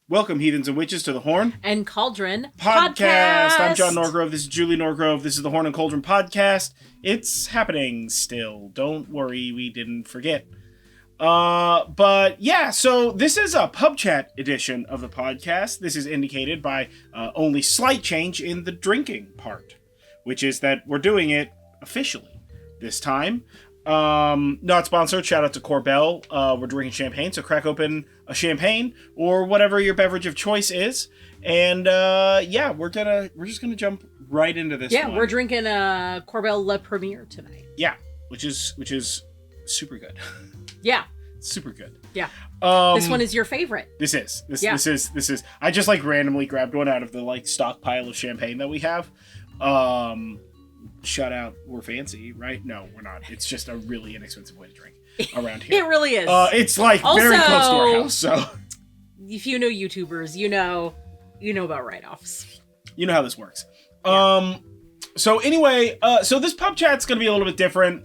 Welcome, heathens and witches, to the Horn and Cauldron Podcast. I'm John Norgrove. This is Julie Norgrove. This is the Horn and Cauldron Podcast. It's happening still. Don't worry, we didn't forget. But yeah, so this is a pub chat edition of the podcast. This is indicated by only slight change in the drinking part, which is that we're doing it officially this time. Not sponsored. Shout out to Corbel. We're drinking champagne, so crack open a champagne or whatever your beverage of choice is. And yeah, we're just gonna jump right into this. Yeah, one. we're drinking a Corbel Le Premier tonight. Yeah, which is super good. Yeah, super good. Yeah. This one is your favorite. This is. I just randomly grabbed one out of the stockpile of champagne that we have. Shout out, we're fancy, right? No, we're not. It's just a really inexpensive way to drink around here. It really is. It's very close to our house, so. If you know YouTubers, you know about write-offs. You know how this works. Yeah. So anyway, so this pub chat's going to be a little bit different.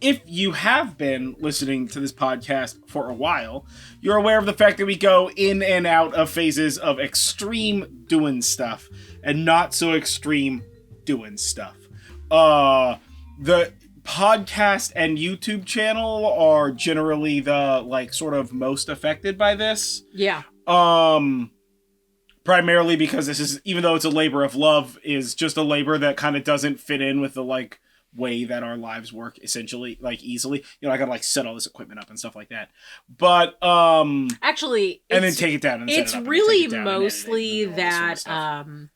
If you have been listening to this podcast for a while, you're aware of the fact that we go in and out of phases of extreme doing stuff and not so extreme doing stuff. The podcast and YouTube channel are generally the sort of most affected by this. Yeah. Primarily because this is, even though it's a labor of love, is just a labor that kind of doesn't fit in with the way that our lives work, essentially, easily. I gotta set all this equipment up and stuff like that. But actually, and then take it down and it's set it up really and take it down mostly and that sort of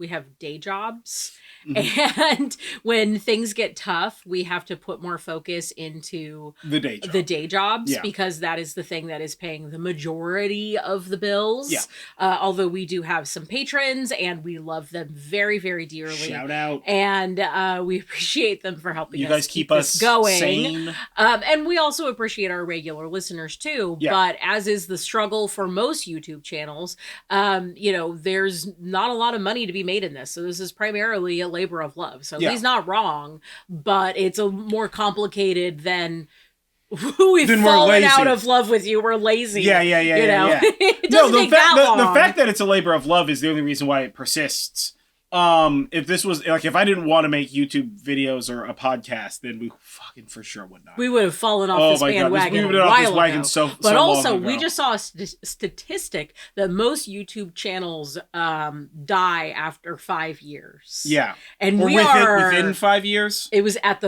we have day jobs. Mm-hmm. And when things get tough, we have to put more focus into the day jobs, yeah, because that is the thing that is paying the majority of the bills. Yeah. Although we do have some patrons and we love them very, very dearly. Shout out. And we appreciate them for helping you guys keep us going. Sane. And we also appreciate our regular listeners too. Yeah. But as is the struggle for most YouTube channels, there's not a lot of money to be made in this. So this is primarily a labor of love. So he's not wrong, but it's a more complicated than we've fallen out of love with you. We're lazy. Yeah. It doesn't take that long. The fact that it's a labor of love is the only reason why it persists. If this was if I didn't want to make YouTube videos or a podcast, then we fucking for sure would not. We would have fallen off this bandwagon a while ago. But also, we just saw a statistic that most YouTube channels die after 5 years. Yeah, and within 5 years. It was at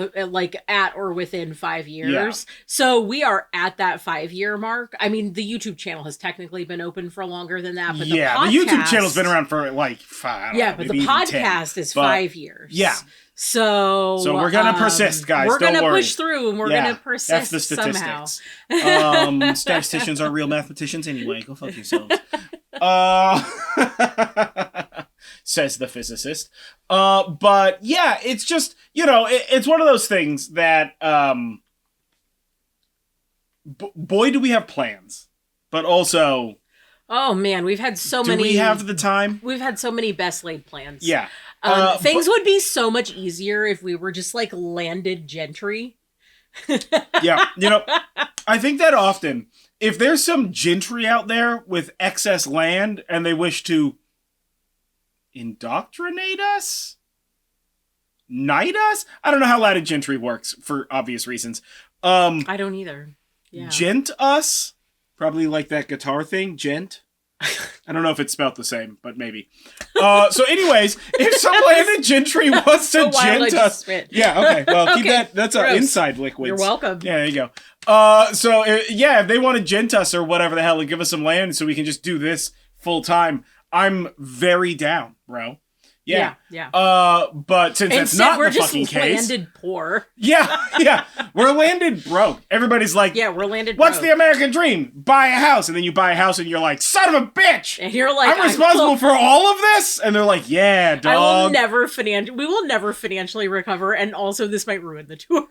or within 5 years. Yeah. So we are at that 5-year mark. I mean, the YouTube channel has technically been open for longer than that, but the YouTube channel's been around for 5. Yeah, but the podcast is 5 years. Yeah. So we're going to persist, guys. We're going to push through and we're going to persist. That's the statistics. Somehow. Statisticians are real mathematicians anyway. Go fuck yourselves. Says the physicist. But yeah, it's just, it's one of those things that, boy, do we have plans. But also... Oh man, we've had so many. Do we have the time? We've had so many best laid plans. Yeah. Things would be so much easier if we were just landed gentry. Yeah. I think that often, if there's some gentry out there with excess land and they wish to indoctrinate us, knight us. I don't know how landed gentry works for obvious reasons. I don't either. Yeah. Gent us. Probably that guitar thing, gent. I don't know if it's spelled the same, but maybe. So anyways, if some landed gentry wants to gent us... Yeah, okay. Well, keep that. That's our inside liquids. You're welcome. Yeah, there you go. If they want to gent us or whatever the hell and give us some land so we can just do this full time, I'm very down, bro. Yeah. But since that's not the fucking case... we're just landed poor. Yeah. We're landed broke. Everybody's we're landed what's broke. The American dream? Buy a house. And then you buy a house and you're like, son of a bitch! And you're I'm responsible for all of this? And they're like, yeah, dog. We will never financially recover, and also this might ruin the tour.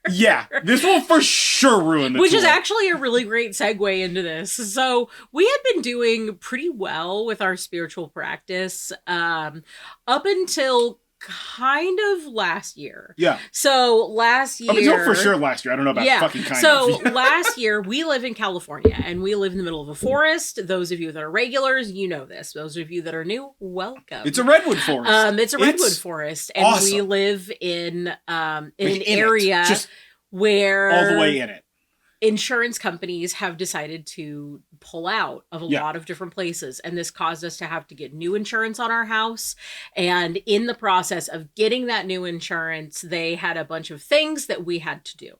Yeah, this will for sure ruin the tour. Which is actually a really great segue into this. So we had been doing pretty well with our spiritual practice up until kind of last year. Yeah. So last year... Until for sure last year. I don't know about fucking kind of. So last year, we live in California, and we live in the middle of a forest. Those of you that are regulars, you know this. Those of you that are new, welcome. It's a redwood forest. It's a redwood forest. And awesome. We live in an area where... all the way in it. Insurance companies have decided to pull out of a lot of different places. And this caused us to have to get new insurance on our house. And in the process of getting that new insurance, they had a bunch of things that we had to do.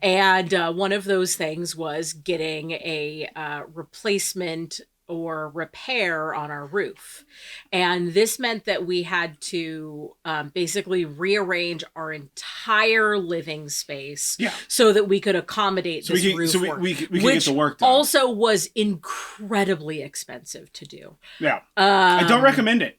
And one of those things was getting a replacement or repair on our roof. And this meant that we had to basically rearrange our entire living space so that we could accommodate this roof work. We could get the work done. Also was incredibly expensive to do. Yeah. I don't recommend it.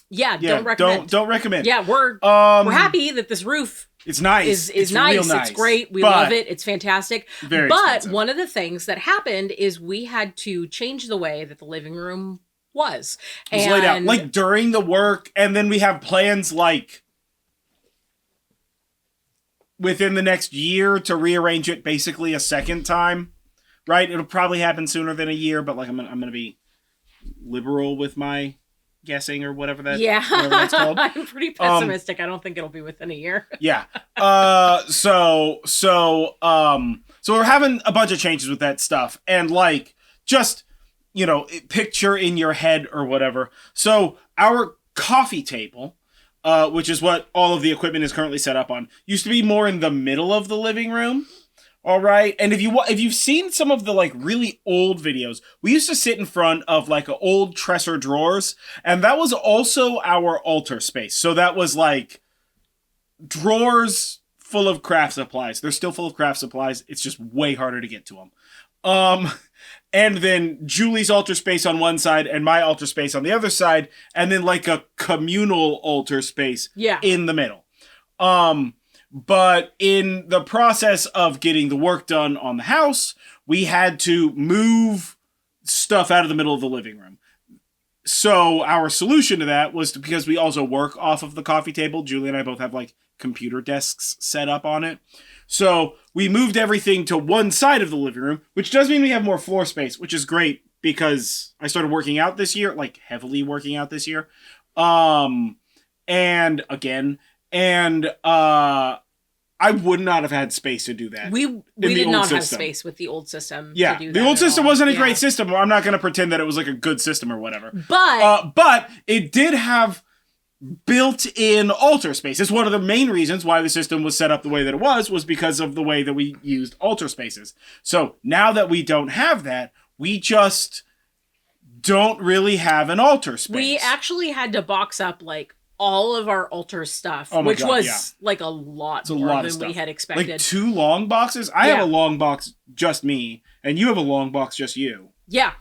Yeah, don't recommend. Don't recommend. Yeah, we're happy that this roof it's nice. It's nice. Real nice. It's great. We love it. It's fantastic. Very but expensive. One of the things that happened is we had to change the way that the living room was. It was laid out like during the work, and then we have plans like within the next year to rearrange it basically a second time. Right? It'll probably happen sooner than a year, but like I'm gonna be liberal with my guessing or whatever that's called. I'm pretty pessimistic. I don't think it'll be within a year. Yeah. So we're having a bunch of changes with that stuff, and like just picture in your head or whatever. So our coffee table, which is what all of the equipment is currently set up on, used to be more in the middle of the living room. All right. And if you've seen some of the like really old videos, we used to sit in front of like old dresser drawers, and that was also our altar space. So that was like drawers full of craft supplies. They're still full of craft supplies. It's just way harder to get to them. And then Julie's altar space on one side and my altar space on the other side, and then like a communal altar space in the middle. But in the process of getting the work done on the house, we had to move stuff out of the middle of the living room. So our solution to that was because we also work off of the coffee table. Julie and I both have like computer desks set up on it. So we moved everything to one side of the living room, which does mean we have more floor space, which is great because I started working out this year, like heavily working out this year. I would not have had space to do that. We did not have space with the old system to do that. The old system wasn't a great system. I'm not going to pretend that it was like a good system or whatever. But it did have built-in altar space. It's one of the main reasons why the system was set up the way that it was because of the way that we used altar spaces. So now that we don't have that, we just don't really have an altar space. We actually had to box up like all of our altar stuff, which was like a lot more than we had expected. Like 2 long boxes? I have a long box, just me, and you have a long box, just you. Yeah.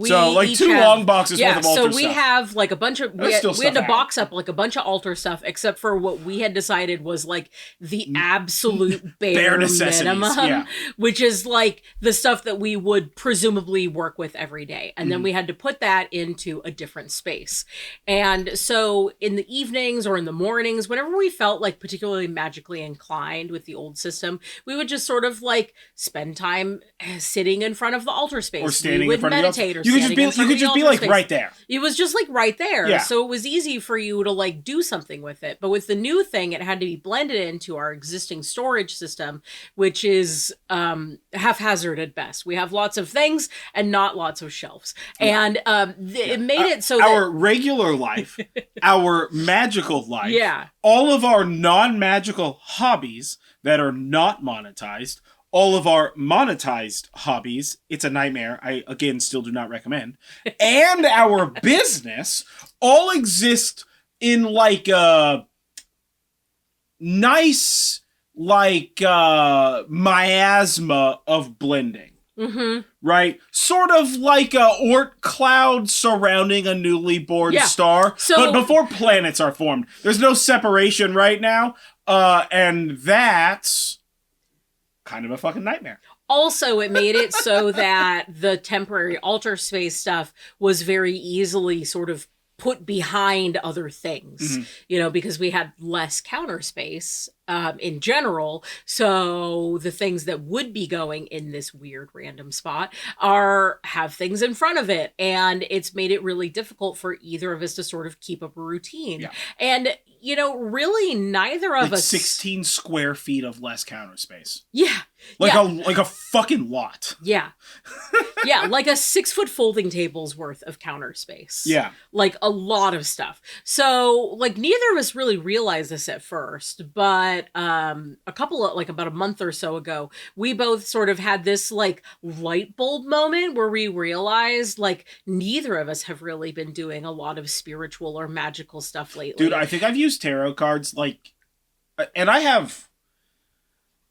So like 2 long boxes worth of altar stuff. So we have like a bunch of, we had to box up like a bunch of altar stuff, except for what we had decided was like the absolute bare minimum, which is like the stuff that we would presumably work with every day. And then we had to put that into a different space. And so in the evenings or in the mornings, whenever we felt like particularly magically inclined with the old system, we would just sort of like spend time sitting in front of the altar space. Or standing in front of the altar. You could just be like right there. It was just like right there. Yeah. So it was easy for you to like do something with it. But with the new thing, it had to be blended into our existing storage system, which is haphazard at best. We have lots of things and not lots of shelves. Yeah. And it made it so our regular life, our magical life, all of our non-magical hobbies that are not monetized, all of our monetized hobbies, it's a nightmare. I, again, still do not recommend. And our business all exist in like a nice, like, miasma of blending. Mm-hmm. Right? Sort of like a Oort cloud surrounding a newly born star. But before planets are formed. There's no separation right now. And that's kind of a fucking nightmare. Also, it made it so that the temporary altar space stuff was very easily sort of put behind other things, because we had less counter space in general. So the things that would be going in this weird random spot have things in front of it. And it's made it really difficult for either of us to sort of keep up a routine. Yeah. And, really neither of us... 16 square feet of less counter space. Yeah. Like a fucking lot. Yeah. Yeah, like a 6-foot folding table's worth of counter space. Yeah. Like a lot of stuff. So, like, neither of us really realized this at first, but about a month or so ago, we both sort of had this, like, light bulb moment where we realized, like, neither of us have really been doing a lot of spiritual or magical stuff lately. Dude, I think I've used tarot cards, like, and I have...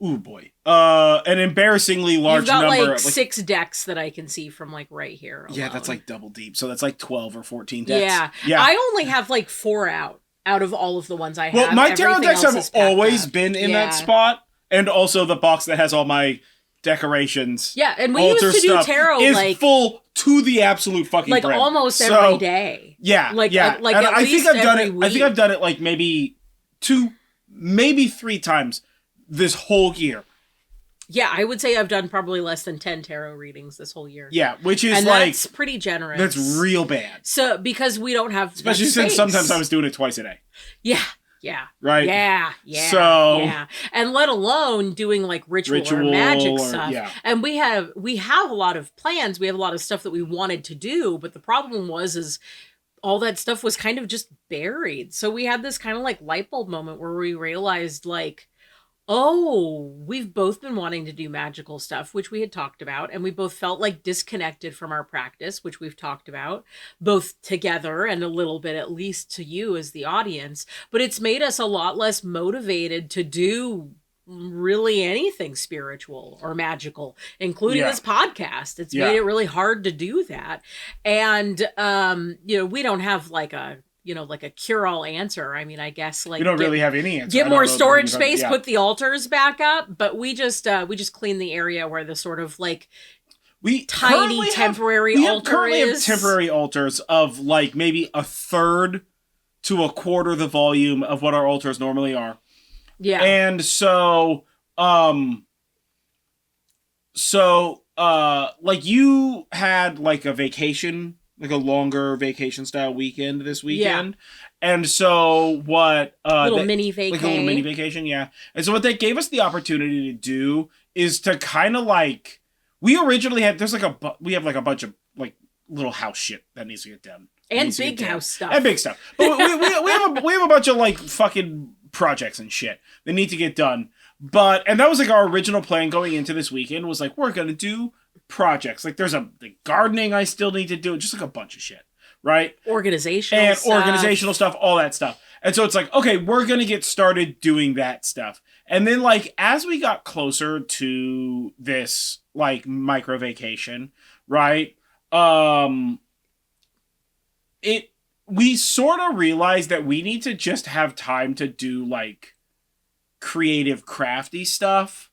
Ooh, boy. An embarrassingly large number. You've got, like 6 decks that I can see from, like, right here alone. Yeah, that's, like, double deep. So that's, like, 12 or 14 decks. Yeah. I only have, like, 4 out of all of the ones I have. Well, my tarot decks have always been in that spot. And also the box that has all my decorations. Yeah, and we used to do tarot, is full to the absolute fucking like, brim. almost every day. Yeah, like, yeah. Like, and at I least think I've done every it. week. I think I've done it, like, maybe 2, maybe 3 times this whole year. Yeah, I would say I've done probably less than 10 tarot readings this whole year. Yeah, which is, and like... that's pretty generous. That's real bad. So, because we don't have especially since sometimes I was doing it twice a day. Yeah. Yeah. Right? Yeah. And let alone doing, like, ritual or magic stuff. Yeah. And we have a lot of plans. We have a lot of stuff that we wanted to do, but the problem is all that stuff was kind of just buried. So we had this kind of, like, light bulb moment where we realized, like, oh, we've both been wanting to do magical stuff, which we had talked about, and we both felt, like, disconnected from our practice, which we've talked about, both together and a little bit at least to you as the audience. But it's made us a lot less motivated to do really anything spiritual or magical, including this podcast. It's made it really hard to do that. And, we don't have, like, a cure-all answer. I mean, I guess, like, you don't really have any answer. Get more storage space, put the altars back up, but we just clean the area where the sort of, like, tiny temporary altar currently is. Have temporary altars of, like, maybe 1/3 to 1/4 the volume of what our altars normally are. Yeah. And so, like, you had, like, a vacation, like a longer vacation style weekend this weekend. Yeah. And so what mini vacation. Like a little mini vacation, yeah. And so what they gave us the opportunity to do is to kind of, like, we originally had we have, like, a bunch of, like, little house shit that needs to get done. And big house stuff. And big stuff. But we have a bunch of, like, fucking projects and shit that need to get done. And that was, like, our original plan going into this weekend was, like, we're going to do projects. Like, there's the gardening I still need to do, just, like, a bunch of shit, right? Organizational stuff, all that stuff. And so it's like, okay, we're gonna get started doing that stuff. And then, like, as we got closer to this, like, micro vacation, right? We sort of realized that we need to just have time to do, like, creative crafty stuff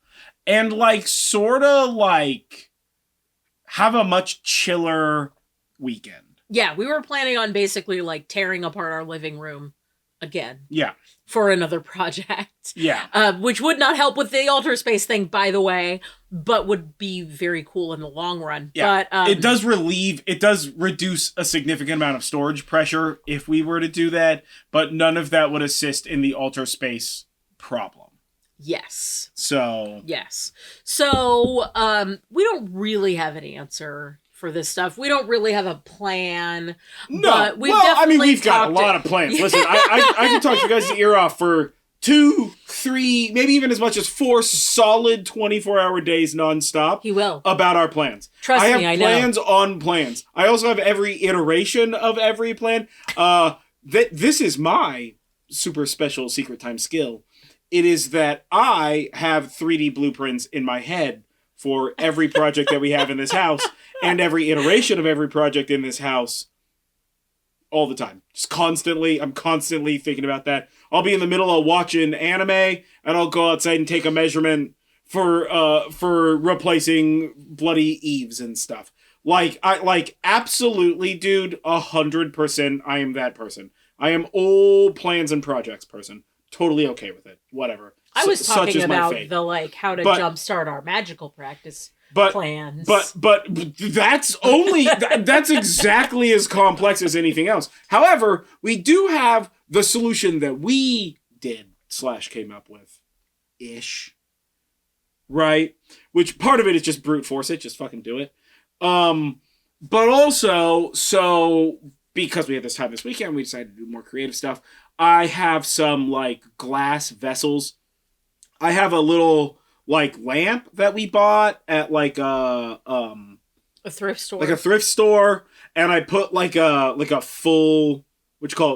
and, like, sort of, like, have a much chiller weekend. Yeah, we were planning on basically, like, tearing apart our living room again. Yeah. For another project. Yeah. Which would not help with the altar space thing, by the way, but would be very cool in the long run. Yeah. But it does reduce a significant amount of storage pressure if we were to do that, but none of that would assist in the altar space problem. Yes. Yes. So, we don't really have an answer for this stuff. We don't really have a plan. No. But we've got a lot of plans. Listen, I can talk to you guys the ear off for 2, 3, maybe even as much as 4 solid 24-hour days nonstop. He will. About our plans. Trust me, I know. I have plans on plans. I also have every iteration of every plan. This is my super special secret time skill. It is that I have 3D blueprints in my head for every project that we have in this house and every iteration of every project in this house all the time. Just constantly. I'm constantly thinking about that. I'll be in the middle of watching anime and I'll go outside and take a measurement for replacing bloody eaves and stuff. Absolutely, dude, 100%. I am that person. I am all plans and projects person. Totally okay with it. Whatever. I was talking about the how to jumpstart our magical practice plans. But that's only that's exactly as complex as anything else. However, we do have the solution that we did / came up with ish. Right? Which part of it is just brute force it, just fucking do it. But also, so because we had this time this weekend, we decided to do more creative stuff. I have some glass vessels. I have a little lamp that we bought at a thrift store. Like a thrift store, and I put a full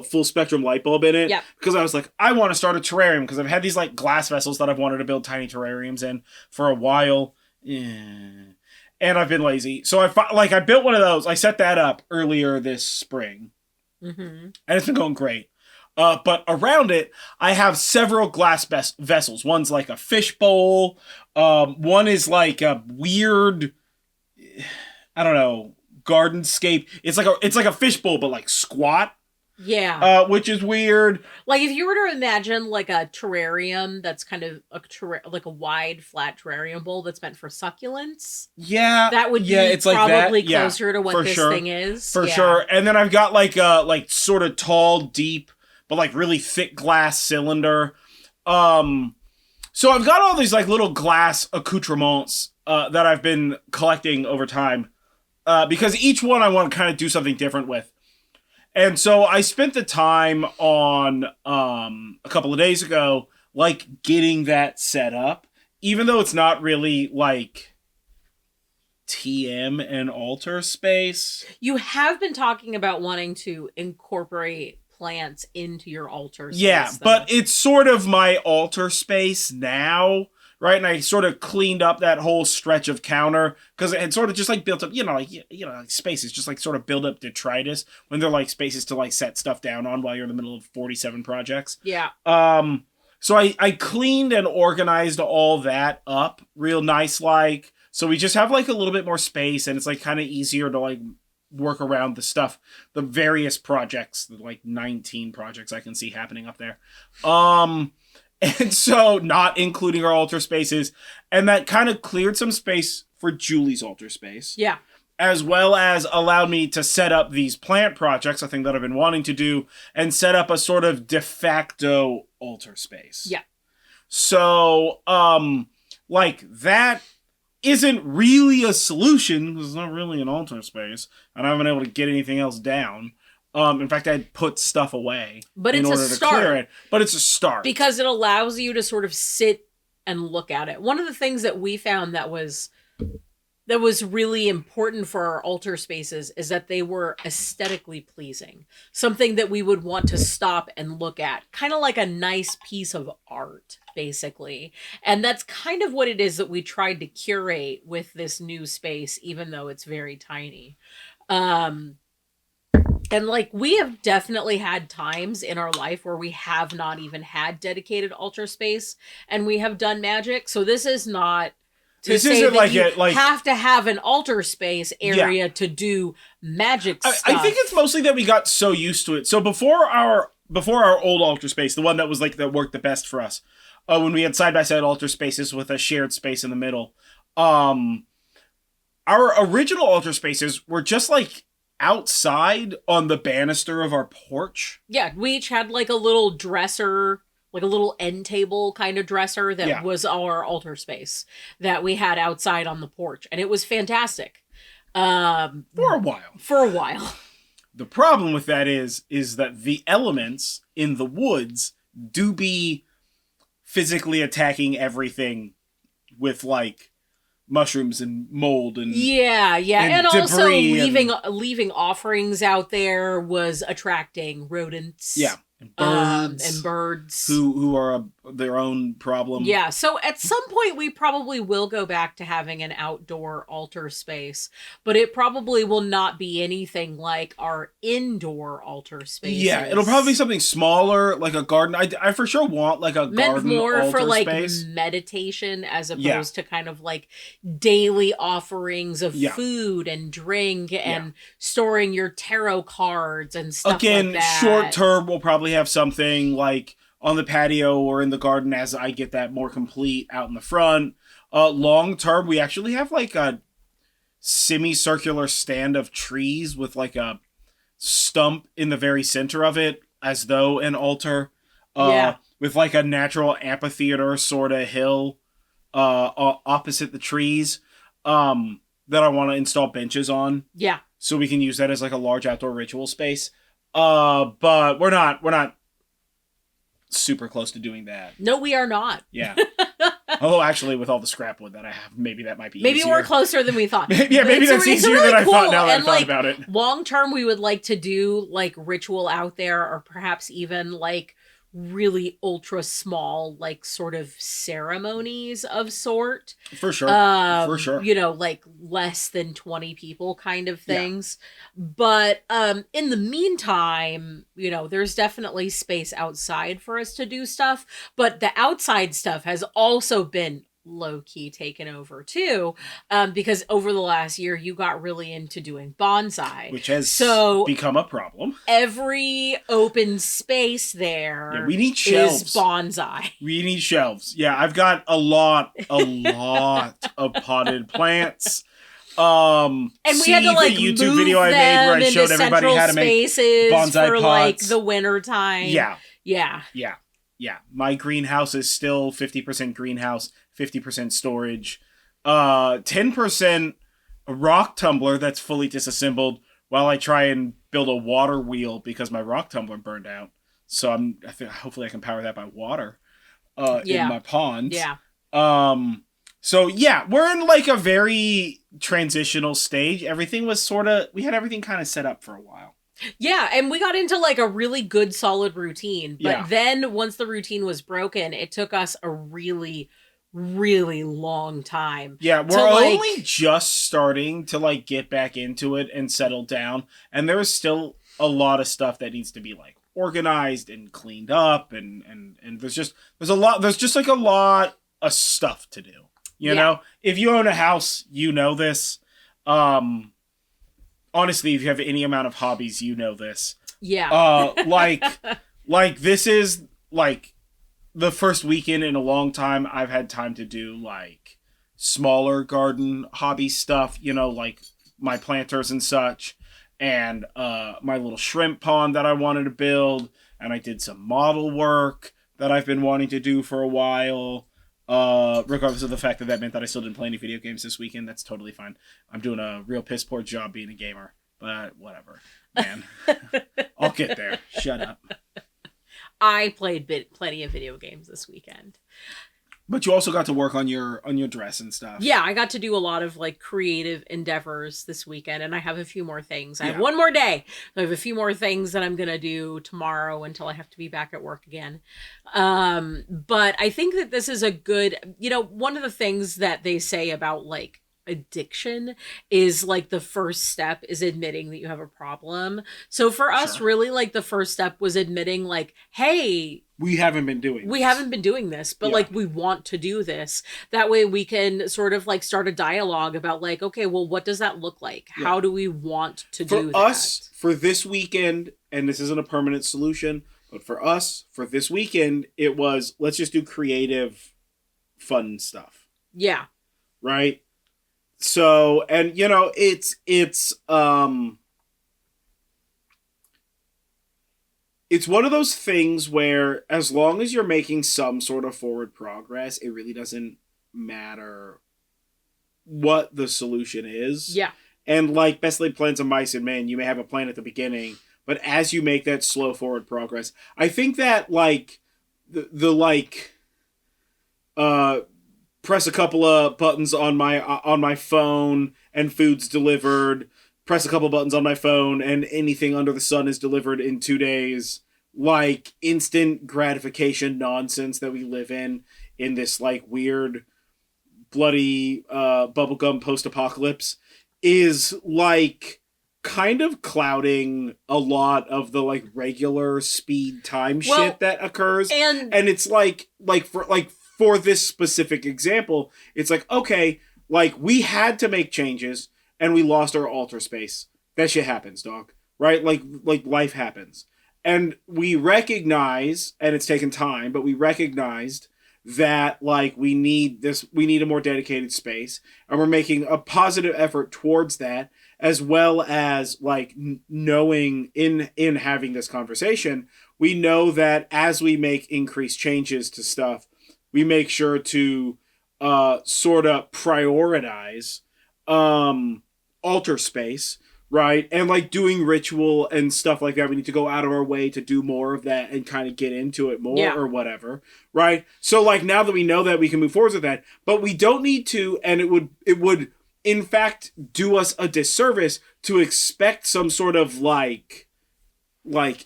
full spectrum light bulb in it. Yeah. Because I was like, I want to start a terrarium because I've had these glass vessels that I've wanted to build tiny terrariums in for a while. Yeah. And I've been lazy. So I built one of those. I set that up earlier this spring. Mm-hmm. And it's been going great. But around it, I have several glass vessels. One's like a fish bowl. One is like a weird, I don't know, gardenscape. It's like a fish bowl, but squat. Yeah. Which is weird. If you were to imagine a terrarium that's kind of a wide, flat terrarium bowl that's meant for succulents. Yeah. That would be it's probably that. closer to what this thing is. For sure. And then I've got sort of tall, deep, but really thick glass cylinder. So I've got all these little glass accoutrements that I've been collecting over time. Because each one I want to kind of do something different with. And so I spent the time on a couple of days ago, getting that set up, even though it's not really TM and altar space. You have been talking about wanting to incorporate plants into your altar space. Yeah, but it's sort of my altar space now. Right, and I sort of cleaned up that whole stretch of counter because it had sort of just built up, spaces, just sort of build up detritus when they're spaces to set stuff down on while you're in the middle of 47 projects. Yeah. So I cleaned and organized all that up real nice, so we just have a little bit more space, and it's kind of easier to work around the stuff, the various projects, the 19 projects I can see happening up there. And so, not including our altar spaces. And that kind of cleared some space for Julie's altar space. Yeah. As well as allowed me to set up these plant projects, a thing that I've been wanting to do, and set up a sort of de facto altar space. Yeah. So, that isn't really a solution, because it's not really an altar space, and I haven't been able to get anything else down. In fact, I'd put stuff away in order to clear it. But it's a start. Because it allows you to sort of sit and look at it. One of the things that we found that was really important for our altar spaces is that they were aesthetically pleasing. Something that we would want to stop and look at. Kind of like a nice piece of art, basically. And that's kind of what it is that we tried to curate with this new space, even though it's very tiny. And we have definitely had times in our life where we have not even had dedicated altar space and we have done magic. So this is not to say that you have to have an altar space area to do magic stuff. I think it's mostly that we got so used to it. So before our old altar space, the one that was that worked the best for us, when we had side-by-side altar spaces with a shared space in the middle, our original altar spaces were just outside on the banister of our porch. Yeah, we each had a little dresser, a little end table kind of dresser that was our altar space that we had outside on the porch. And it was fantastic. For a while. The problem with that is that the elements in the woods do be physically attacking everything with mushrooms and mold and and also leaving offerings out there was attracting rodents. Yeah, birds, and birds who are their own problem. Yeah, so at some point we probably will go back to having an outdoor altar space, but it probably will not be anything like our indoor altar spaces. Yeah, it'll probably be something smaller, like a garden. I for sure want like a garden more altar for like space. meditation as opposed to kind of like daily offerings of food and drink and storing your tarot cards and stuff Again, like that. Short term, we'll probably have something like on the patio or in the garden as I get that more complete out in the front. Long term, we actually have like a semicircular stand of trees with like a stump in the very center of it as though an altar. With like a natural amphitheater sort of hill opposite the trees that I want to install benches on. Yeah. So we can use that as like a large outdoor ritual space. But we're not super close to doing that. No, we are not. Yeah. Although actually with all the scrap wood that I have, maybe that might be maybe easier. We're closer than we thought. Yeah, maybe that's easier really than I cool. thought now that and I thought about it. Long term, we would like to do like ritual out there, or perhaps even like really ultra small, like sort of ceremonies of sort. For sure. For sure. You know, like less than 20 people kind of things. Yeah. But in the meantime, you know, there's definitely space outside for us to do stuff. But the outside stuff has also been low-key taken over too, because over the last year you got really into doing bonsai, which has become a problem. Every open space there we need shelves. Is bonsai. We need shelves. Yeah, I've got a lot of potted plants. And we had to like the YouTube video I made where I showed everybody how to make bonsai for pots. Like the winter time. Yeah. My greenhouse is still 50% greenhouse, 50% storage, 10% a rock tumbler that's fully disassembled while I try and build a water wheel because my rock tumbler burned out. So I think hopefully I can power that by water in my pond. Yeah. So yeah, we're in like a very transitional stage. Everything was we had everything kind of set up for a while. Yeah, and we got into like a really good solid routine. But then once the routine was broken, it took us a really, really long time. Yeah, we're only just starting to like get back into it and settle down. And there is still a lot of stuff that needs to be like organized and cleaned up and there's just a lot of stuff to do. You know? If you own a house, you know this. Honestly, if you have any amount of hobbies, you know this. Yeah. Like this is like the first weekend in a long time I've had time to do like smaller garden hobby stuff, you know, like my planters and such, and my little shrimp pond that I wanted to build, and I did some model work that I've been wanting to do for a while. Regardless of the fact that meant that I still didn't play any video games this weekend, that's totally fine. I'm doing a real piss poor job being a gamer, but whatever, man. I'll get there. Shut up. I played plenty of video games this weekend. But you also got to work on your dress and stuff. Yeah, I got to do a lot of like creative endeavors this weekend, and I have a few more things. I have one more day. I have a few more things that I'm gonna do tomorrow until I have to be back at work again. But I think that this is a good, you know, one of the things that they say about like addiction is like the first step is admitting that you have a problem. So for us, really, like the first step was admitting like, hey, we haven't been doing this, but like we want to do this. That way we can sort of like start a dialogue about like, okay, well, what does that look like? How do we want to do that? For us, for this weekend, and this isn't a permanent solution, but for us, for this weekend, it was, let's just do creative, fun stuff. Yeah. Right? So, and you know, it's one of those things where as long as you're making some sort of forward progress, it really doesn't matter what the solution is. Yeah. And like best laid plans of mice and men, you may have a plan at the beginning, but as you make that slow forward progress, I think that like press a couple of buttons on my phone and food's delivered. Press a couple buttons on my phone and anything under the sun is delivered in 2 days. like instant gratification nonsense that we live in this like weird bloody bubblegum post-apocalypse is like kind of clouding a lot of the like regular speed time shit that occurs. And it's like for this specific example, it's like, okay, like we had to make changes and we lost our alter space. That shit happens, dog. Right? Like life happens. And we recognize, and it's taken time, but we recognized that like we need a more dedicated space, and we're making a positive effort towards that, as well as like knowing in having this conversation, we know that as we make increased changes to stuff, we make sure to sort of prioritize alter space. Right, and like doing ritual and stuff like that, we need to go out of our way to do more of that and kind of get into it more or whatever, right? So like now that we know that, we can move forward with that, but we don't need to, and it would in fact do us a disservice to expect some sort of like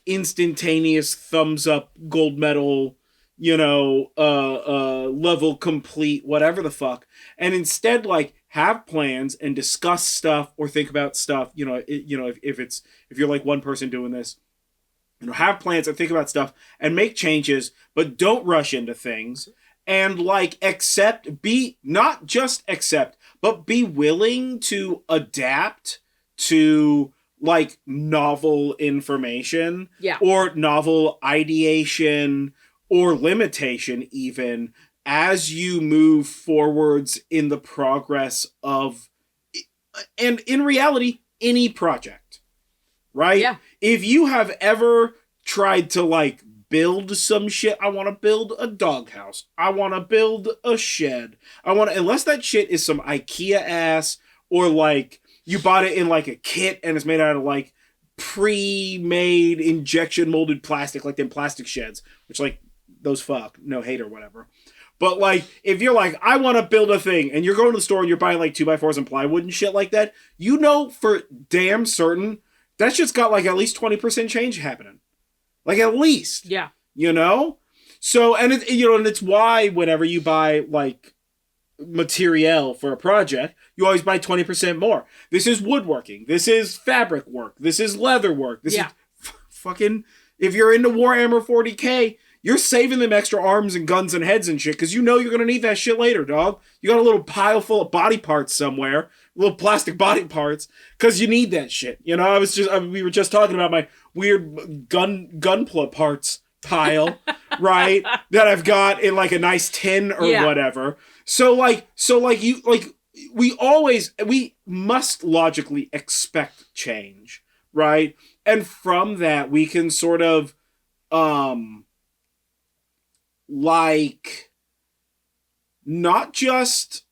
instantaneous thumbs up gold medal, level complete, whatever the fuck, and instead like have plans and discuss stuff or think about stuff, if you're like one person doing this, have plans and think about stuff and make changes, but don't rush into things, and like not just accept, but be willing to adapt to like novel information or novel ideation or limitation even, as you move forwards in the progress of, and in reality, any project, right? Yeah. If you have ever tried to like build some shit, I want to build a doghouse, I want to build a shed, unless that shit is some IKEA ass, or like you bought it in like a kit and it's made out of like pre-made injection molded plastic, like them plastic sheds, which like those fuck, no hate or whatever. But like, if you're like, I want to build a thing, and you're going to the store and you're buying like 2x4s and plywood and shit like that, for damn certain that shit's got like at least 20% change happening. Like at least. Yeah. So, and it's why whenever you buy like material for a project, you always buy 20% more. This is woodworking. This is fabric work. This is leather work. This is fucking, if you're into Warhammer 40K, you're saving them extra arms and guns and heads and shit, because you're going to need that shit later, dog. You got a little pile full of body parts somewhere, little plastic body parts, because you need that shit. We were just talking about my weird gunpla parts pile, right? That I've got in like a nice tin or whatever. We must logically expect change, right? And from that, we can sort of, like, not just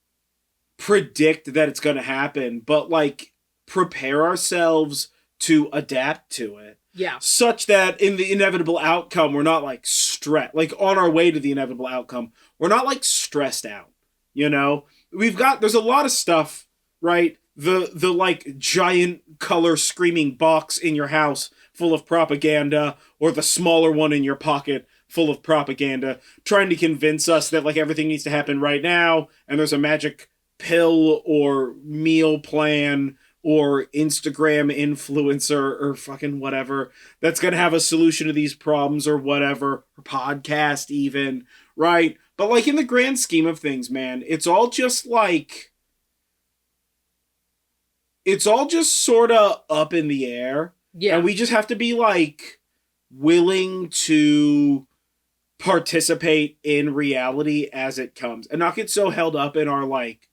predict that it's going to happen, but like prepare ourselves to adapt to it. Yeah. Such that in the inevitable outcome, we're not like like on our way to the inevitable outcome, we're not like stressed out. There's a lot of stuff, right? The like giant color screaming box in your house full of propaganda, or the smaller one in your pocket full of propaganda, trying to convince us that like everything needs to happen right now, and there's a magic pill or meal plan or Instagram influencer or fucking whatever that's gonna have a solution to these problems or whatever, or podcast even, right? But like in the grand scheme of things, man, it's all just sort of up in the air. Yeah. And we just have to be like willing to participate in reality as it comes, and not get so held up in our like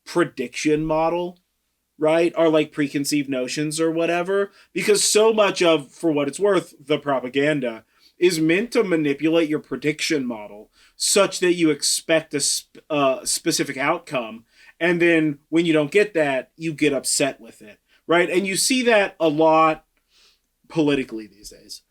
prediction model, right? Our like preconceived notions or whatever, because so much of, for what it's worth, the propaganda is meant to manipulate your prediction model such that you expect a specific outcome, and then when you don't get that, you get upset with it, right? And you see that a lot politically these days.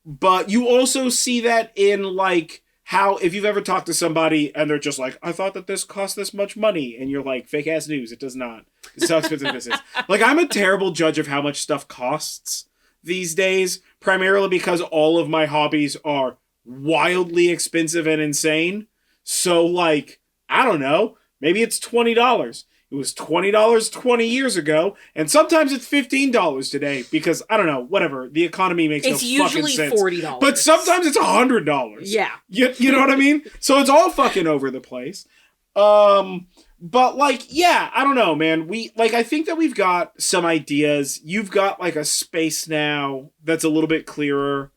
But you also see that in like how, if you've ever talked to somebody and they're just like, I thought that this cost this much money, and you're like, fake ass news, it does not. This is how expensive this is. Like, I'm a terrible judge of how much stuff costs, these days, primarily because all of my hobbies are wildly expensive and insane. So, like, I don't know, maybe it's $20. It was $20 20 years ago, and sometimes it's $15 today because, I don't know, whatever. The economy makes no fucking sense. It's usually $40. But sometimes it's $100. Yeah. You know what I mean? So it's all fucking over the place. But, like, yeah, I don't know, man. I think that we've got some ideas. You've got, like, a space now that's a little bit clearer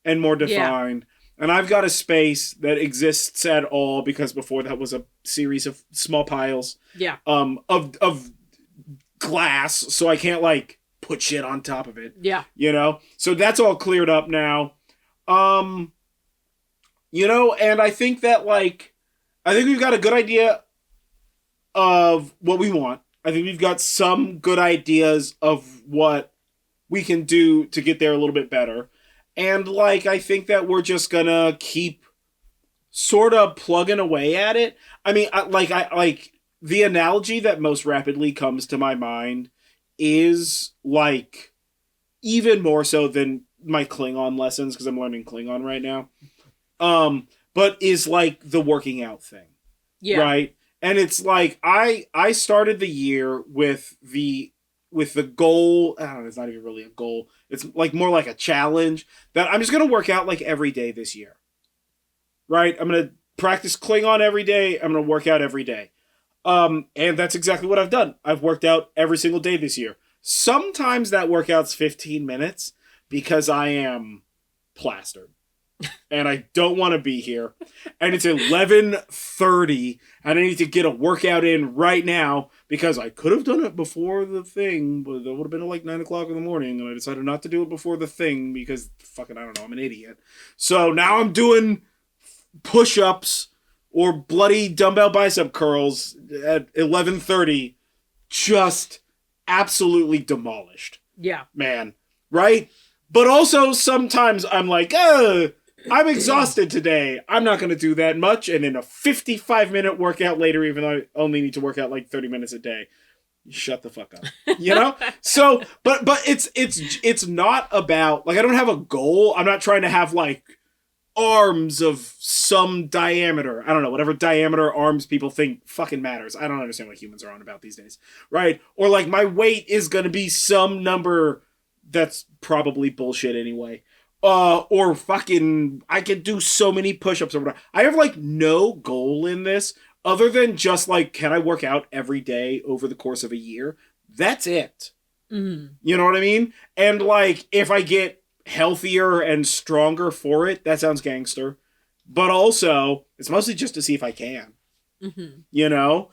and more defined. Yeah. And I've got a space that exists at all because before that was a series of small piles. Yeah. Of glass, so I can't, like, put shit on top of it. Yeah. You know? So that's all cleared up now. You know, and I think that, like, I think we've got a good idea of what we want. I think we've got some good ideas of what we can do to get there a little bit better. And, like, I think that we're just gonna keep sort of plugging away at it. I mean, the analogy that most rapidly comes to my mind is, like, even more so than my Klingon lessons, because I'm learning Klingon right now, but is, like, the working out thing. Yeah. Right? And it's like, I started the year with the goal, I don't know, it's not even really a goal. It's like more like a challenge that I'm just going to work out like every day this year. Right? I'm going to practice Klingon every day. I'm going to work out every day. And that's exactly what I've done. I've worked out every single day this year. Sometimes that workout's 15 minutes because I am plastered. And I don't want to be here. And it's 11:30 and I need to get a workout in right now because I could have done it before the thing, but it would have been like 9 o'clock in the morning, and I decided not to do it before the thing because fucking, I don't know, I'm an idiot. So now I'm doing push-ups or bloody dumbbell bicep curls at 11:30, just absolutely demolished. Yeah. Man, right? But also sometimes I'm like, I'm exhausted today. I'm not going to do that much. And then a 55-minute workout later, even though I only need to work out like 30 minutes a day. Shut the fuck up. You know? So, but it's not about, like, I don't have a goal. I'm not trying to have, like, arms of some diameter. I don't know, whatever diameter arms people think fucking matters. I don't understand what humans are on about these days. Right? Or, like, my weight is going to be some number that's probably bullshit anyway. Or fucking, I could do so many push-ups or whatever. I have, like, no goal in this other than just, like, can I work out every day over the course of a year? That's it. Mm-hmm. You know what I mean? And, like, if I get healthier and stronger for it, that sounds gangster. But also, it's mostly just to see if I can. Mm-hmm. You know?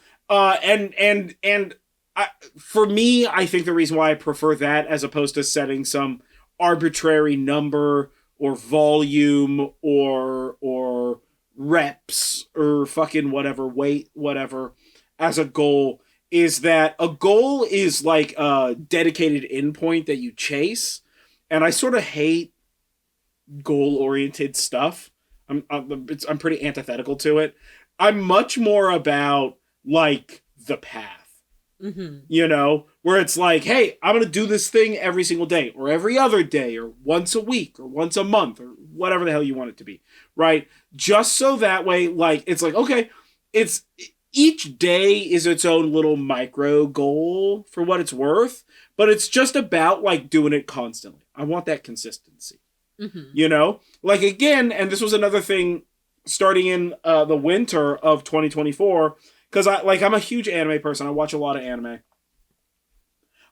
For me, I think the reason why I prefer that as opposed to setting some arbitrary number or volume or reps or fucking whatever, weight, whatever, as a goal is that a goal is like a dedicated endpoint that you chase. And I sort of hate goal-oriented stuff. I'm pretty antithetical to it. I'm much more about, like, the path. Mm-hmm. You know, where it's like, hey, I'm going to do this thing every single day or every other day or once a week or once a month or whatever the hell you want it to be. Right? Just so that way, like, it's like, okay, it's each day is its own little micro goal for what it's worth, but it's just about, like, doing it constantly. I want that consistency. Mm-hmm. You know, like, again, and this was another thing starting in the winter of 2024. Because I'm a huge anime person. I watch a lot of anime.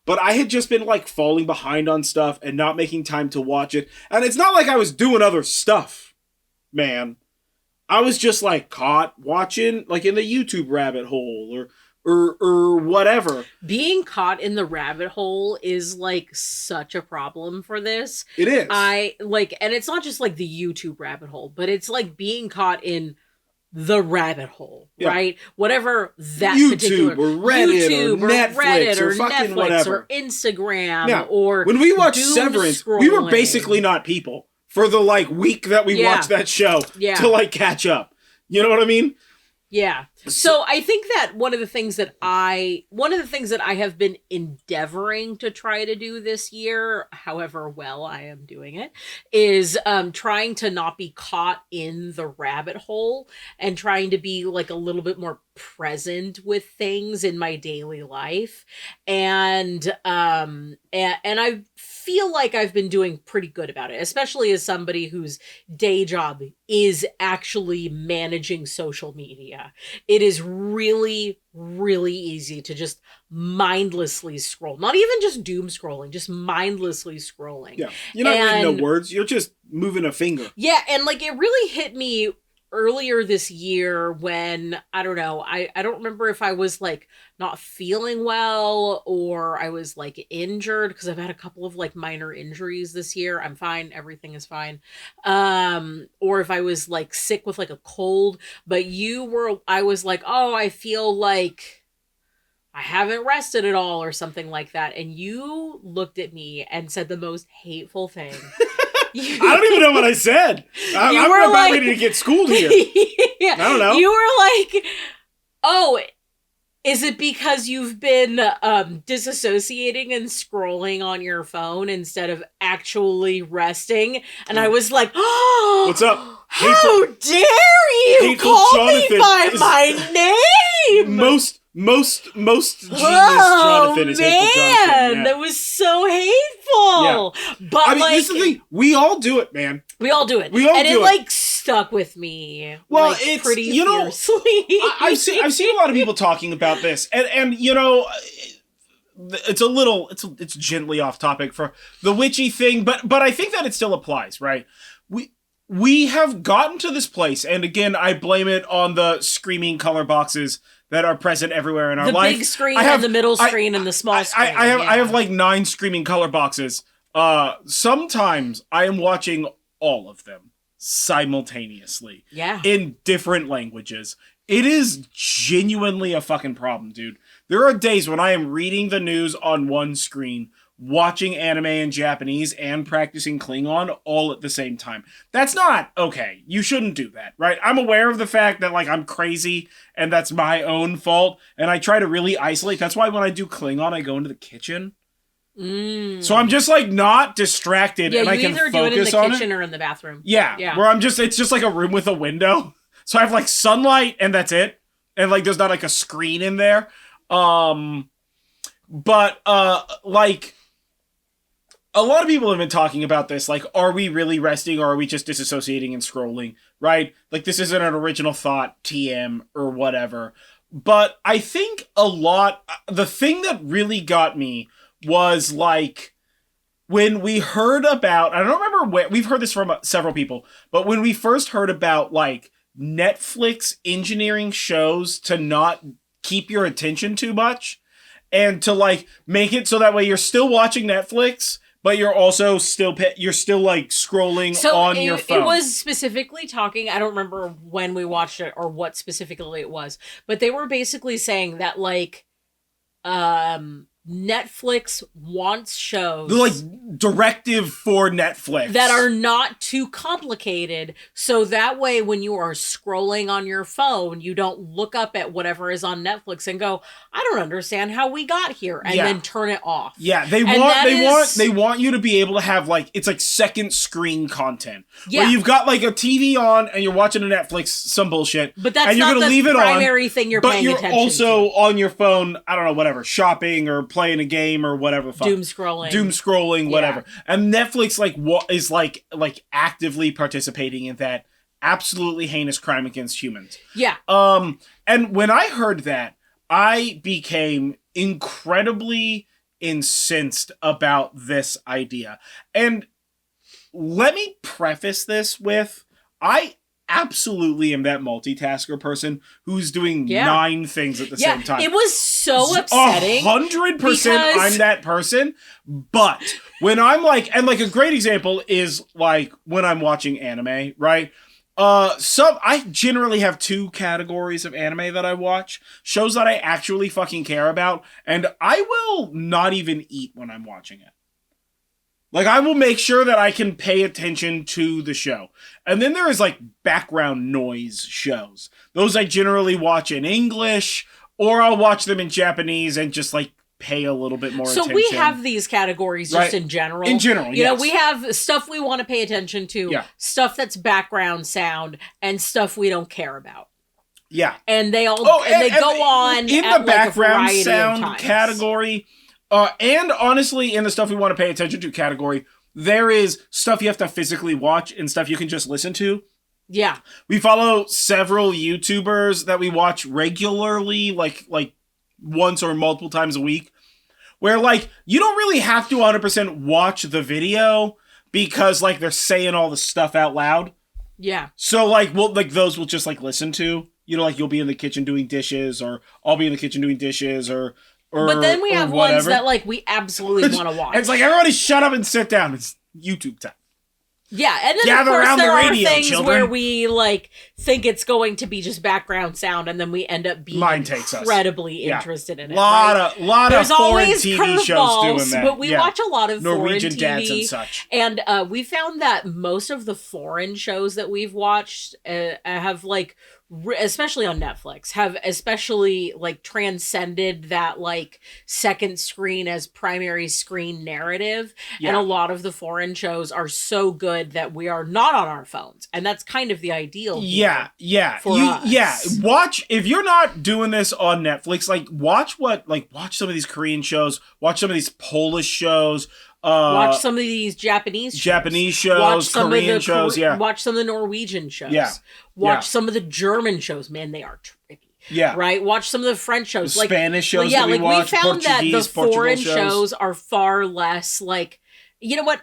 But I had just been, like, falling behind on stuff and not making time to watch it. And it's not like I was doing other stuff, man. I was just, like, caught watching, like, in the YouTube rabbit hole or whatever. Being caught in the rabbit hole is, like, such a problem for this. It is. And it's not just, like, the YouTube rabbit hole, but it's, like, being caught in the rabbit hole, right? Whatever that YouTube particular or Reddit or Netflix or fucking whatever. Or Instagram or when we watched Severance, we were basically not people for the, like, week that we watched that show to, like, catch up. You know what I mean? Yeah. So I think that one of the things that I have been endeavoring to try to do this year, however well I am doing it, is trying to not be caught in the rabbit hole and trying to be like a little bit more present with things in my daily life. And I feel like I've been doing pretty good about it, especially as somebody whose day job is actually managing social media. It is really, really easy to just mindlessly scroll. Not even just doom scrolling, just mindlessly scrolling. Yeah. You're not reading the words, you're just moving a finger. Yeah, and like it really hit me earlier this year when, I don't know, I don't remember if I was like not feeling well or I was like injured, because I've had a couple of like minor injuries this year. I'm fine. Everything is fine. Or if I was like sick with like a cold, but I was like, oh, I feel like I haven't rested at all or something like that. And you looked at me and said the most hateful thing. I don't even know what I said. I'm about like, ready to get schooled here. Yeah, I don't know. You were like, oh, is it because you've been disassociating and scrolling on your phone instead of actually resting? And I was like, oh, what's up? How dare you call Jonathan me by my name? Most genius Jonathan is hateful Jonathan. Yeah. That was so hateful. Yeah. But I mean, this is the thing. We all do it, man. We all do it. And it like stuck with me. Well, like, it's pretty fiercely. I've seen a lot of people talking about this, and you know, it's gently off topic for the witchy thing, but I think that it still applies, right? We have gotten to this place, and again, I blame it on the screaming color boxes that are present everywhere in our life. The big screen and the middle screen and the small screen. I have like 9 screaming color boxes. Sometimes I am watching all of them simultaneously. Yeah. In different languages. It is genuinely a fucking problem, dude. There are days when I am reading the news on one screen, watching anime in Japanese and practicing Klingon all at the same time. That's not okay. You shouldn't do that, right? I'm aware of the fact that like I'm crazy and that's my own fault, and I try to really isolate. That's why when I do Klingon, I go into the kitchen. So I'm just like not distracted, and I can focus on it. Yeah, you either do it in the kitchen or in the bathroom. Yeah, where it's just like a room with a window. So I have like sunlight and that's it. And like there's not like a screen in there. But like a lot of people have been talking about this, like, are we really resting or are we just disassociating and scrolling, right? Like, this isn't an original thought, TM, or whatever. But I think the thing that really got me was, like, when we heard about, I don't remember where, we've heard this from several people, but when we first heard about, like, Netflix engineering shows to not keep your attention too much, and to, like, make it so that way you're still watching Netflix, but you're also still like scrolling on your phone. It was specifically talking, I don't remember when we watched it or what specifically it was, but they were basically saying that like Netflix wants shows like directive for Netflix that are not too complicated, so that way when you are scrolling on your phone you don't look up at whatever is on Netflix and go, I don't understand how we got here, and then turn it off. Yeah, they want you to be able to have like, it's like second screen content. Yeah. Where you've got like a TV on and you're watching a Netflix some bullshit. But that's not the primary thing you're paying attention to. But you're also on your phone, I don't know, whatever, shopping or playing a game or whatever. Doom scrolling, whatever. Yeah. And Netflix is actively participating in that absolutely heinous crime against humans. Yeah. And when I heard that, I became incredibly incensed about this idea. And let me preface this with, I absolutely am that multitasker person who's doing 9 things at the same time. It was so upsetting. 100% I'm that person. But when I'm like, and like a great example is like when I'm watching anime, right? I generally have 2 categories of anime that I watch. Shows that I actually fucking care about, and I will not even eat when I'm watching it. Like, I will make sure that I can pay attention to the show. And then there is, like, background noise shows. Those I generally watch in English, or I'll watch them in Japanese and just, like, pay a little bit more attention. So we have these categories just in general. In general, you know, we have stuff we want to pay attention to, stuff that's background sound, and stuff we don't care about. Yeah. And they all go on in at the background like a sound category. And honestly, in the stuff we want to pay attention to category, there is stuff you have to physically watch and stuff you can just listen to. Yeah. We follow several YouTubers that we watch regularly, like once or multiple times a week, where, like, you don't really have to 100% watch the video because, like, they're saying all the stuff out loud. Yeah. So, like, those we'll just, like, listen to. You know, like, you'll be in the kitchen doing dishes, or I'll be in the kitchen doing dishes, or but then we have ones that, like, we absolutely want to watch. It's like, everybody shut up and sit down. It's YouTube time. Yeah, and then Gather of course around there the are radio, things children. where we, like, think it's going to be just background sound, and then we end up being incredibly interested in it. Lot of foreign TV shows doing that. But we watch a lot of Norwegian foreign TV, dads and such. And we found that most of the foreign shows that we've watched have, like, especially on Netflix, have especially, like, transcended that, like, second screen as primary screen narrative. Yeah. And a lot of the foreign shows are so good that we are not on our phones. And that's kind of the ideal. For us. Yeah. Watch, if you're not doing this on Netflix, like, watch some of these Korean shows, watch some of these Polish shows, watch some of these Japanese shows, Korean shows, watch some of the Norwegian shows. Yeah. Watch some of the German shows. Man, they are trippy. Yeah. Right? Watch some of the French shows. The Spanish shows that we watch, we found that the foreign shows are far less, like, you know what?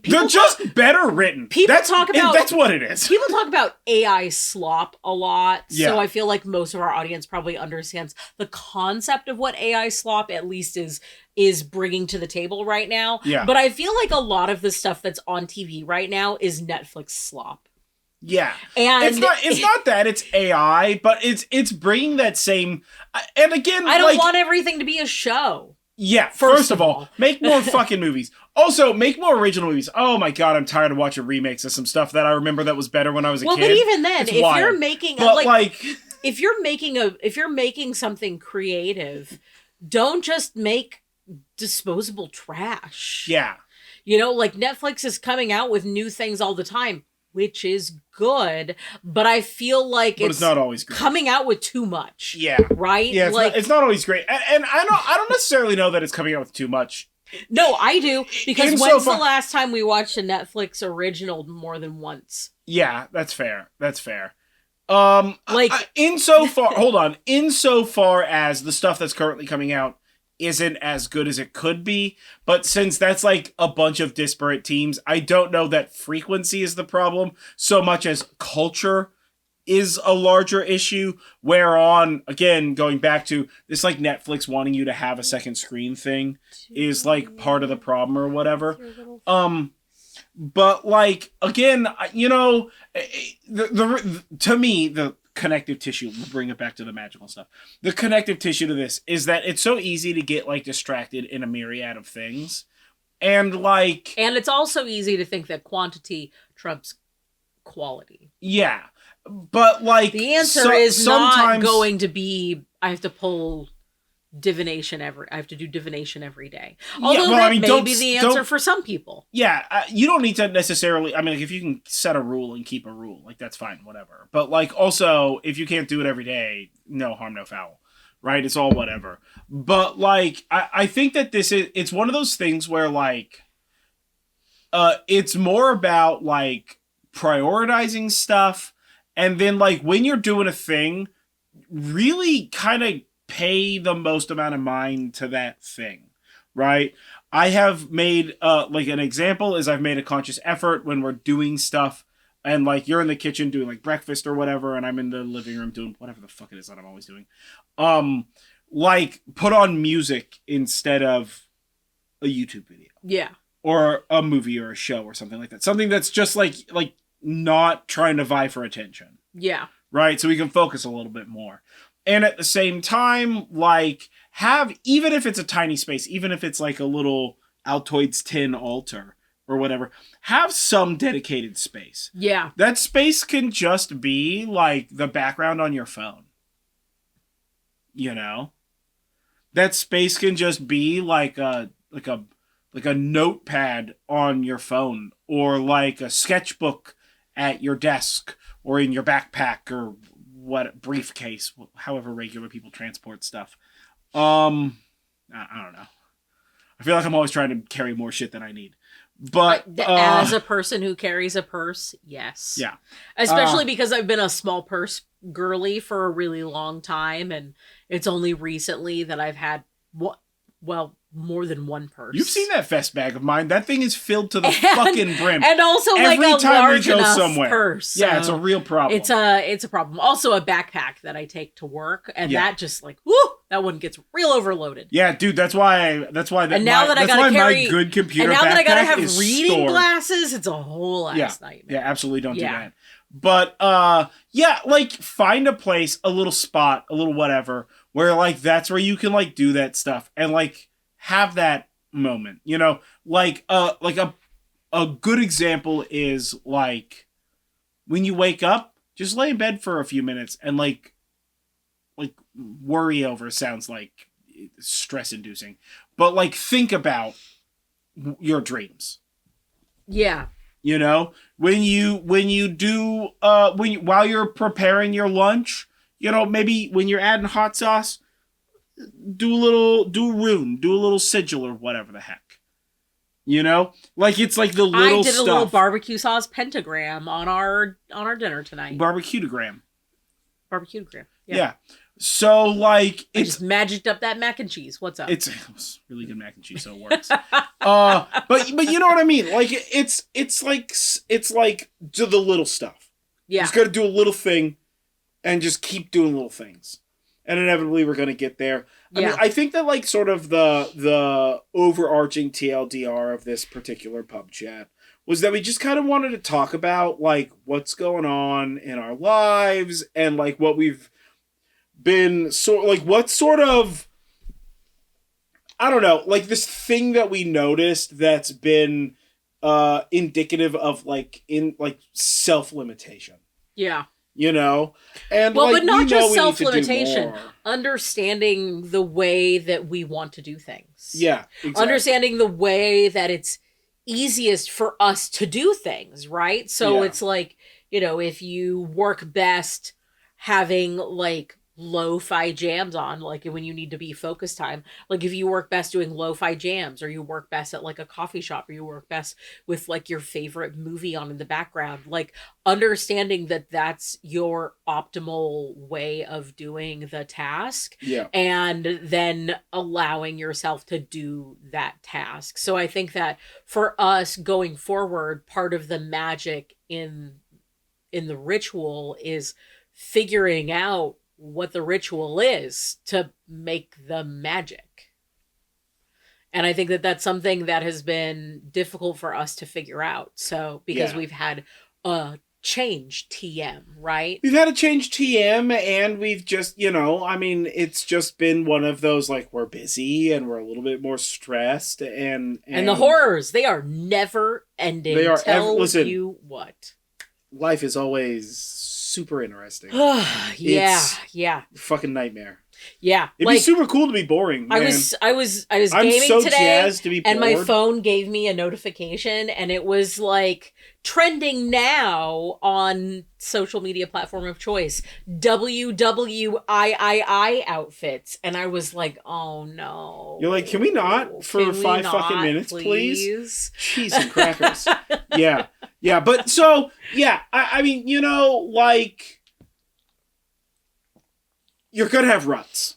They're just better written. That's what it is. People talk about AI slop a lot. Yeah. So I feel like most of our audience probably understands the concept of what AI slop at least is bringing to the table right now. Yeah. But I feel like a lot of the stuff that's on TV right now is Netflix slop. Yeah. And it's not that, it's AI, but it's bringing that same, and again, I don't want everything to be a show. Yeah, first of all, make more fucking movies. Also, make more original movies. Oh my god, I'm tired of watching remakes of some stuff that I remember that was better when I was a kid. Well, but even then, if you're making if you're making something creative, don't just make disposable trash. Yeah. You know, like, Netflix is coming out with new things all the time, which is good, but I feel like it's not always good. Coming out with too much. Yeah. Right? Yeah, it's not always great. And I don't necessarily know that it's coming out with too much. No, I do, because when's the last time we watched a Netflix original more than once? Yeah, that's fair. Insofar as the stuff that's currently coming out isn't as good as it could be, but since that's like a bunch of disparate teams, I don't know that frequency is the problem so much as culture is a larger issue, whereon, again, going back to this, like, Netflix wanting you to have a second screen thing is, like, part of the problem or whatever. But, like, again, you know, to me, the connective tissue, we'll bring it back to the magical stuff. The connective tissue to this is that it's so easy to get, like, distracted in a myriad of things. And it's also easy to think that quantity trumps quality. Yeah. But, like, the answer is not going to be, I have to pull divination I have to do divination every day. Although that may be the answer for some people. Yeah, you don't need to necessarily, I mean, like, if you can set a rule and keep a rule, like, that's fine, whatever. But, like, also, if you can't do it every day, no harm, no foul. Right? It's all whatever. But, like, I think that it's one of those things where, like, it's more about, like, prioritizing stuff. And then, like, when you're doing a thing, really kind of pay the most amount of mind to that thing, right? I have made, like, an example is I've made a conscious effort when we're doing stuff, and, like, you're in the kitchen doing, like, breakfast or whatever, and I'm in the living room doing whatever the fuck it is that I'm always doing. Like, put on music instead of a YouTube video. Yeah. Or a movie or a show or something like that. Something that's just, like, not trying to vie for attention. Yeah. Right? So we can focus a little bit more. And at the same time, like, even if it's a tiny space, even if it's like a little Altoids tin altar or whatever. Have some dedicated space. Yeah. That space can just be like the background on your phone. You know? That space can just be like a notepad on your phone, or like a sketchbook at your desk or in your backpack or what briefcase, however regular people transport stuff. I don't know. I feel like I'm always trying to carry more shit than I need. But as a person who carries a purse, yes. Yeah. Especially because I've been a small purse girly for a really long time, and it's only recently that I've had more than one purse. You've seen that fest bag of mine. That thing is filled to the fucking brim. And also every like a time large we go enough somewhere. purse. Yeah, it's a real problem. It's a problem. Also a backpack that I take to work, and that just like, whoo, that one gets real overloaded. Yeah, dude, that's why and now that I gotta carry my good computer and now that I gotta backpack have reading glasses, it's a whole ass nightmare. Yeah, absolutely don't do that. But like find a place, a little spot, a little whatever, where like that's where you can like do that stuff and like have that moment, you know, like a good example is like when you wake up, just lay in bed for a few minutes and like worry over sounds like stress inducing, but like think about your dreams. Yeah. You know, when you do while you're preparing your lunch, you know, maybe when you're adding hot sauce, do a rune, do a little sigil or whatever the heck. You know? Like it's like the little stuff. I did a little barbecue sauce pentagram on our dinner tonight. Barbecue-togram. Yeah. So like I just magicked up that mac and cheese. What's up? It's really good mac and cheese, so it works. But you know what I mean? Like it's like do the little stuff. Yeah. You just gotta do a little thing and just keep doing little things. And inevitably we're gonna get there. I mean, I think that like sort of the overarching TLDR of this particular pub chat was that we just kind of wanted to talk about like what's going on in our lives and like what we've been what sort of, I don't know, like this thing that we noticed that's been indicative of like self-limitation. Yeah. You know? And but not just self-limitation, understanding the way that we want to do things. Yeah. Exactly. Understanding the way that it's easiest for us to do things, right? So it's like, you know, if you work best having like lo-fi jams on, like when you need to be focus time, like if you work best doing lo-fi jams, or you work best at like a coffee shop, or you work best with like your favorite movie on in the background, like understanding that that's your optimal way of doing the task, and then allowing yourself to do that task. So I think that for us going forward, part of the magic in the ritual is figuring out what the ritual is to make the magic. And I think that that's something that has been difficult for us to figure out. So, because we've had a change TM, right? We've had a change TM, and we've just, you know, I mean, it's just been one of those, like, we're busy and we're a little bit more stressed, and the horrors, they are never ending. They are listen, you what? Life is always super interesting. Yeah. Fucking nightmare. Yeah. It'd be super cool to be boring, man. I was gaming so today, jazzed to be bored. And my phone gave me a notification, and it was like trending now on social media platform of choice, WWIII outfits, and I was like, oh no. You're like, can we not for 5 fucking minutes, please? Cheese and crackers. Yeah, but so, yeah, I mean, you know, like, you're gonna have ruts.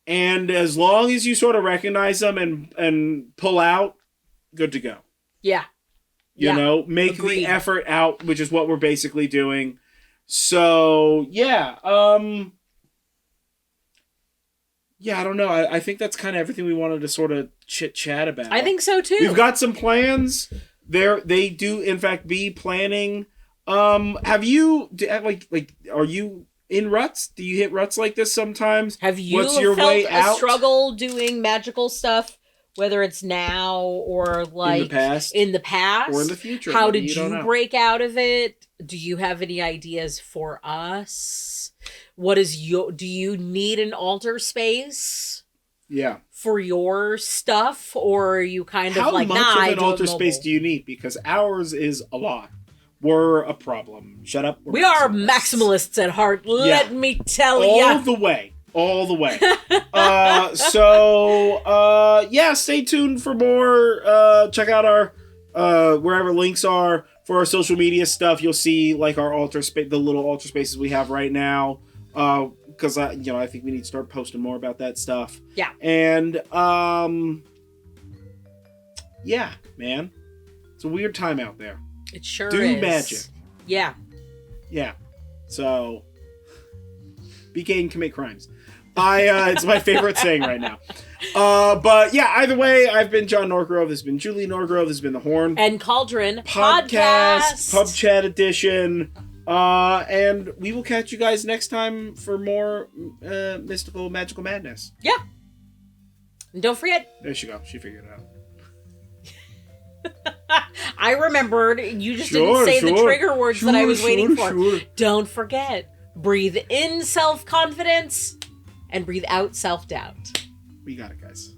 And as long as you sort of recognize them and pull out, good to go. Yeah. You know, make the effort out, which is what we're basically doing. So, yeah. Yeah, I don't know. I think that's kind of everything we wanted to sort of chit-chat about. I think so, too. We've got some plans. They do, in fact, be planning. Have you, like, are you in ruts? Do you hit ruts like this sometimes? Have you What's your felt way a out? struggle doing magical stuff Whether it's now or like in the past or in the future. How did you break out of it? Do you have any ideas for us? Do you need an altar space? Yeah. For your stuff, or are you kind of like, how much of an altar space do you need? Because ours is a lot. We're a problem. Shut up. We are maximalists at heart. Let me tell you. All the way. Stay tuned for more. Check out our wherever links are for our social media stuff. You'll see like our altar space, the little altar spaces we have right now. Because I think we need to start posting more about that stuff. Yeah. And yeah, man, it's a weird time out there. It sure is. Do magic. Yeah. Yeah. So be gay and commit crimes. It's my favorite saying right now. But yeah, either way, I've been John Norgrove. This has been Julie Norgrove. This has been the Horn and Cauldron podcast Pub Chat edition. And we will catch you guys next time for more mystical, magical madness. Yeah. And don't forget. There she goes. She figured it out. I remembered. You just didn't say the trigger words that I was waiting for. Don't forget. Breathe in self-confidence and breathe out self-doubt. We got it, guys.